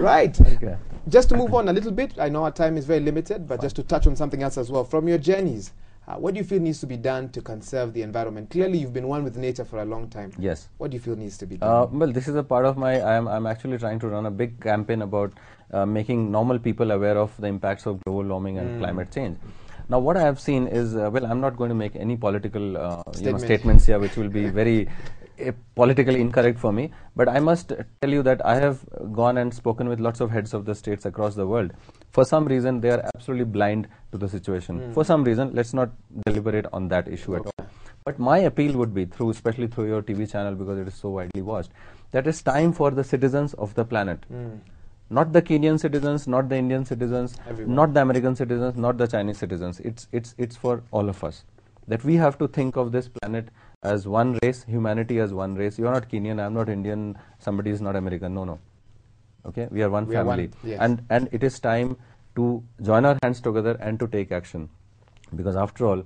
Right. Okay. Just to move on a little bit, I know our time is very limited, but just to touch on something else as well. From your journeys, what do you feel needs to be done to conserve the environment? Clearly, you've been one with nature for a long time. Yes. What do you feel needs to be done? Well, this is a part of my, I'm actually trying to run a big campaign about making normal people aware of the impacts of global warming and climate change. Now, what I have seen is, well, I'm not going to make any political statements here, which will be very politically incorrect for me. But I must tell you that I have gone and spoken with lots of heads of the states across the world. For some reason, they are absolutely blind to the situation. For some reason, let's not deliberate on that issue at all. But my appeal would be, especially through your TV channel, because it is so widely watched, that it's time for the citizens of the planet. Not the Kenyan citizens, not the Indian citizens, not the American citizens, not the Chinese citizens. It's for all of us. That we have to think of this planet as one race, humanity as one race. You are not Kenyan, I am not Indian, somebody is not American. No, no. Okay, we are one family. Yes. And it is time to join our hands together and to take action. Because after all,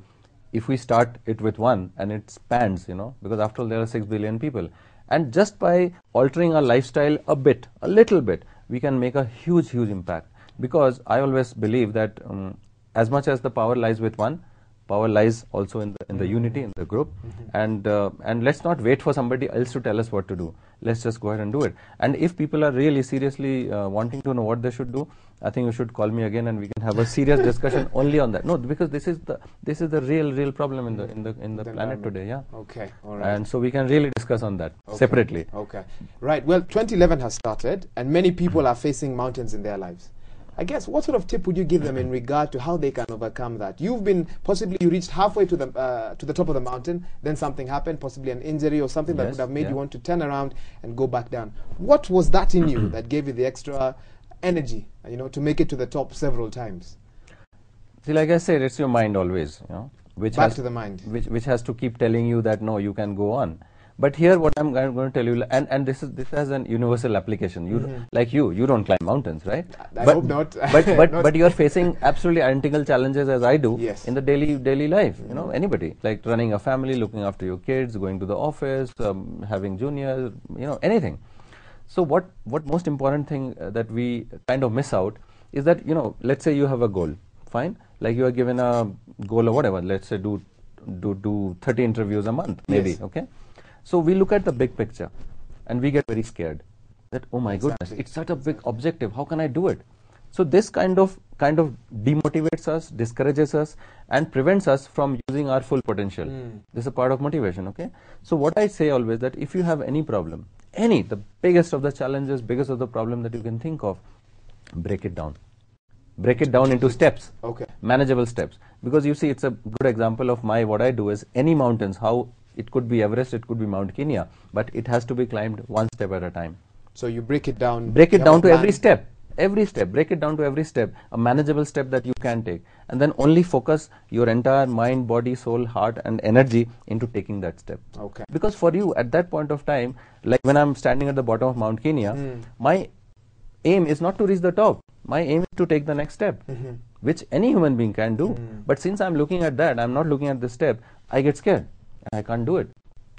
if we start it with one and it spans, because after all there are 6 billion people. And just by altering our lifestyle a bit, a little bit, we can make a huge, huge impact. Because I always believe that as much as the power lies with one, power lies also in the unity, in the group. And let's not wait for somebody else to tell us what to do. Let's just go ahead and do it. And if people are really seriously wanting to know what they should do, I think you should call me again and we can have a serious discussion only on that. No, because this is the real problem in the planet today. Yeah. Okay. All right. And so we can really discuss on that separately. Okay. Right. Well, 2011 has started, and many people are facing mountains in their lives. I guess, what sort of tip would you give them in regard to how they can overcome that? You've been, possibly you reached halfway to the top of the mountain, then something happened, possibly an injury or something that would have made you want to turn around and go back down. What was that in you that gave you the extra energy, to make it to the top several times? See, like I said, it's your mind always, which Back to the mind. Which has to keep telling you that, no, you can go on. But here what I'm going to tell you, and this has an universal application. You don't climb mountains, right? I hope not. But you are facing absolutely identical challenges as I do in the daily life. Anybody, like running a family, looking after your kids, going to the office, having juniors, anything. So what most important thing that we kind of miss out is that, let's say you have a goal, fine, like you are given a goal or whatever. Let's say do 30 interviews a month, maybe, okay. So we look at the big picture and we get very scared that, oh my goodness, it's such a big objective, how can I do it? So this kind of demotivates us, discourages us, and prevents us from using our full potential. This is a part of motivation, okay? So what I say always, that if you have any problem, the biggest of the challenges, biggest of the problem that you can think of, break it down. Break it down into steps, manageable steps. Because you see, it's a good example of what I do is any mountains, how it could be Everest, it could be Mount Kenya, but it has to be climbed one step at a time. So you break it down. Break it down to every step. Break it down to every step, a manageable step that you can take. And then only focus your entire mind, body, soul, heart and energy into taking that step. Okay. Because for you, at that point of time, like when I'm standing at the bottom of Mount Kenya, my aim is not to reach the top. My aim is to take the next step, which any human being can do. But since I'm looking at that, I'm not looking at the step, I get scared. I can't do it.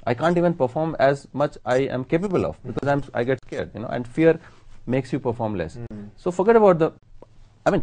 I can't even perform as much I am capable of because I get scared, and fear makes you perform less. So forget about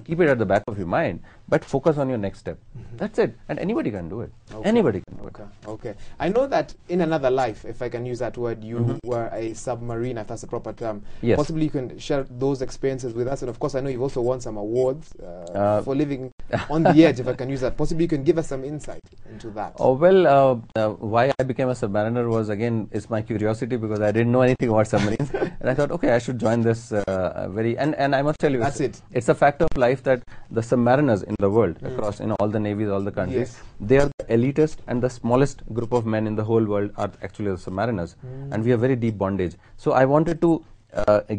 keep it at the back of your mind, but focus on your next step. That's it. And anybody can do it. Anybody can do it. Okay. I know that in another life, if I can use that word, you were a submarine, if that's a proper term. Yes. Possibly you can share those experiences with us. And of course, I know you've also won some awards for living on the edge, if I can use that. Possibly you can give us some insight into that. Oh, well, why I became a submariner was, again, is my curiosity, because I didn't know anything about submarines. And I thought, okay, I should join this and I must tell you, it's a fact of life that the submariners in the world, across all the navies, all the countries, they are the elitist and the smallest group of men in the whole world are actually the submariners. And we have very deep bondage. So I wanted to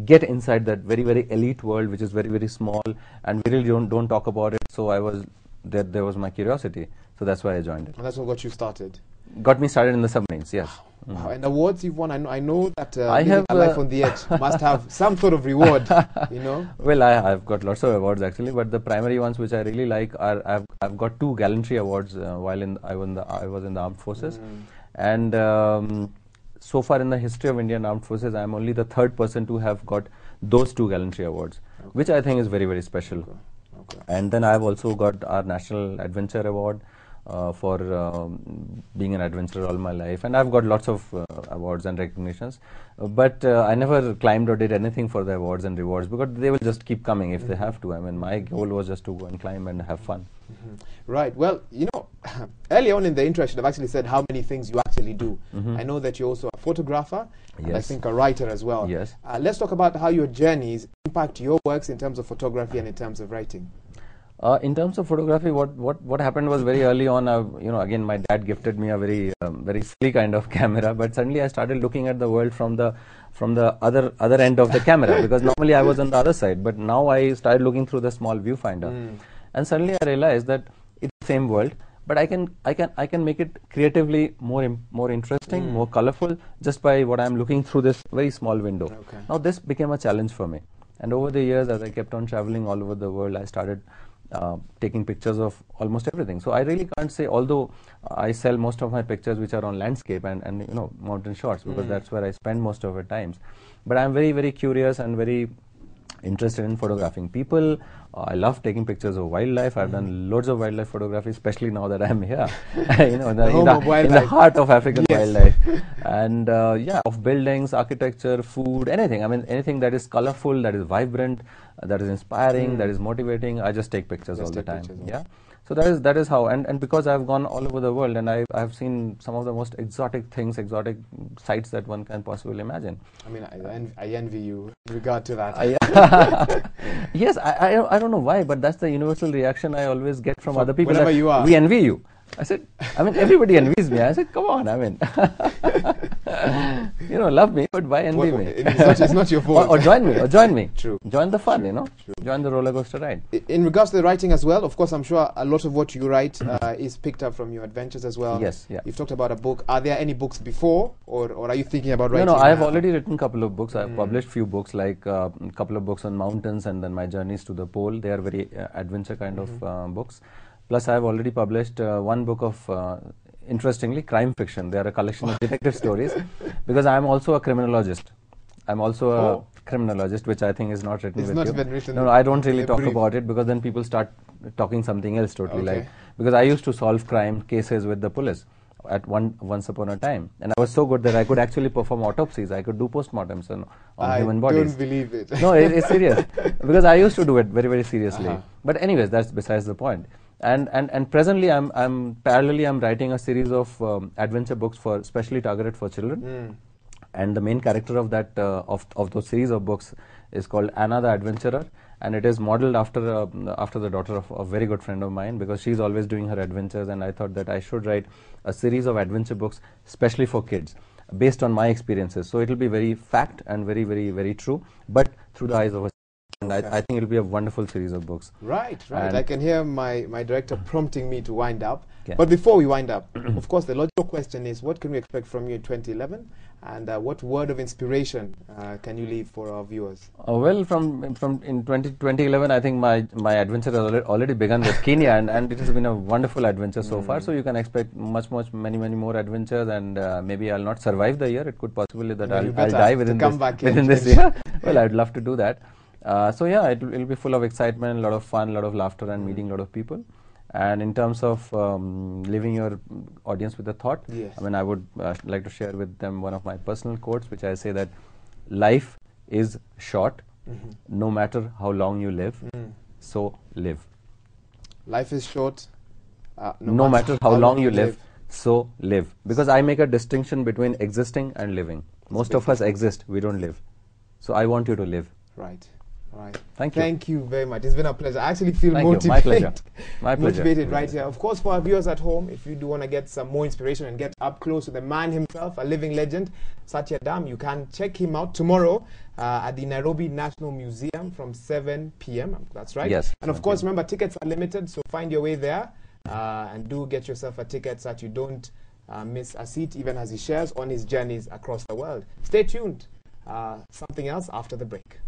get inside that very, very elite world, which is very, very small, and we really don't talk about it. So there was my curiosity. So that's why I joined it. And that's what got you started? Got me started in the submarines, yes. Wow. And awards you've won, I know that living a life on the edge must have some sort of reward, Well, I've got lots of awards actually, but the primary ones which I really like are, I've got 2 gallantry awards while I was in the armed forces. And so far in the history of Indian Armed Forces, I am only the 3rd person to have got those 2 gallantry awards, which I think is very, very special. And then I've also got our National Adventure Award for being an adventurer all my life, and I've got lots of awards and recognitions, but I never climbed or did anything for the awards and rewards, because they will just keep coming if they have to. I mean, my goal was just to go and climb and have fun. Right. Well, you know, early on in the intro, I should have actually said how many things you actually do. I know that you're also a photographer, and I think a writer as well. Yes. Let's talk about how your journeys impact your works in terms of photography and in terms of writing. In terms of photography, what happened was very early on. You know, again, my dad gifted me a very very silly kind of camera, but suddenly I started looking at the world from the other end of the camera, because normally I was on the other side, but now I started looking through the small viewfinder, and suddenly I realized that it's the same world, but I can make it creatively more interesting, more colorful, just by what I'm looking through this very small window. Now this became a challenge for me, and over the years, as I kept on traveling all over the world, I started taking pictures of almost everything. So I really can't say, although I sell most of my pictures which are on landscape and you know, mountain shots, because that's where I spend most of the times. But I'm very, very curious and very interested in photographing people. I love taking pictures of wildlife. I've done loads of wildlife photography, especially now that I'm here, you know, in the heart of African wildlife. And yeah, of buildings, architecture, food, anything. I mean, anything that is colorful, that is vibrant, that is inspiring, that is motivating. I just take pictures all the time. Yeah. So that is how, and because I've gone all over the world, and I've seen some of the most exotic things, exotic sights that one can possibly imagine. I mean, I envy you in regard to that. Yes, I don't know why, but that's the universal reaction I always get from other people. Whenever you are. We envy you. I said, I mean, everybody envies me. I said, come on, I mean, you know, love me, but why envy me? It's not your fault. or join me. True. Join the fun, True. you know. True. Join the roller coaster ride. In regards to the writing as well, of course, I'm sure a lot of what you write is picked up from your adventures as well. Yes, yeah. You've talked about a book. Are there any books before, or are you thinking about writing? No, I've already written a couple of books. I've published few books, like a couple of books on mountains and then my journeys to the pole. They are very adventure kind of books. Plus, I've already published one book of, interestingly, crime fiction. They are a collection of detective stories, because I'm also a criminologist. I'm also a criminologist, which I think is not written with you. Been written. No, I don't really talk about it, because then people start talking something else totally. Like, because I used to solve crime cases with the police at once upon a time, and I was so good that I could actually perform autopsies. I could do postmortems on human bodies. I don't believe it. No, it's serious, because I used to do it very, very seriously. But anyways, that's besides the point. And presently, I'm parallelly writing a series of adventure books for specially targeted for children. And the main character of that of those series of books is called Anna the Adventurer, and it is modeled after the daughter of a very good friend of mine, because she's always doing her adventures, and I thought that I should write a series of adventure books especially for kids, based on my experiences. So it will be very fact and very, very, very true, but through the eyes of a. And I think it will be a wonderful series of books. Right. I can hear my director prompting me to wind up. Yeah. But before we wind up, of course, the logical question is, what can we expect from you in 2011? And what word of inspiration can you leave for our viewers? Well, from in 2011, I think my adventure has already begun with Kenya, and it has been a wonderful adventure so far. So you can expect many more adventures, and maybe I'll not survive the year. It could possibly that I'll die within this year. Well, I'd love to do that. So yeah, it'll be full of excitement, a lot of fun, a lot of laughter, and meeting a lot of people. And in terms of leaving your audience with a thought, I mean, I would like to share with them one of my personal quotes, which I say that life is short, no matter how long you live, so live. Life is short, no matter how long you live, so live. Because I make a distinction between existing and living. Most of us exist, we don't live. So I want you to live. Right. Right. Thank you very much. It's been a pleasure. I actually feel motivated. My pleasure. My pleasure. Motivated right here. Of course, for our viewers at home, if you do want to get some more inspiration and get up close to the man himself, a living legend, Satyabrata Dam, you can check him out tomorrow at the Nairobi National Museum from 7 p.m. That's right. Yes. And of course, remember, tickets are limited, so find your way there and do get yourself a ticket so that you don't miss a seat, even as he shares on his journeys across the world. Stay tuned. Something else after the break.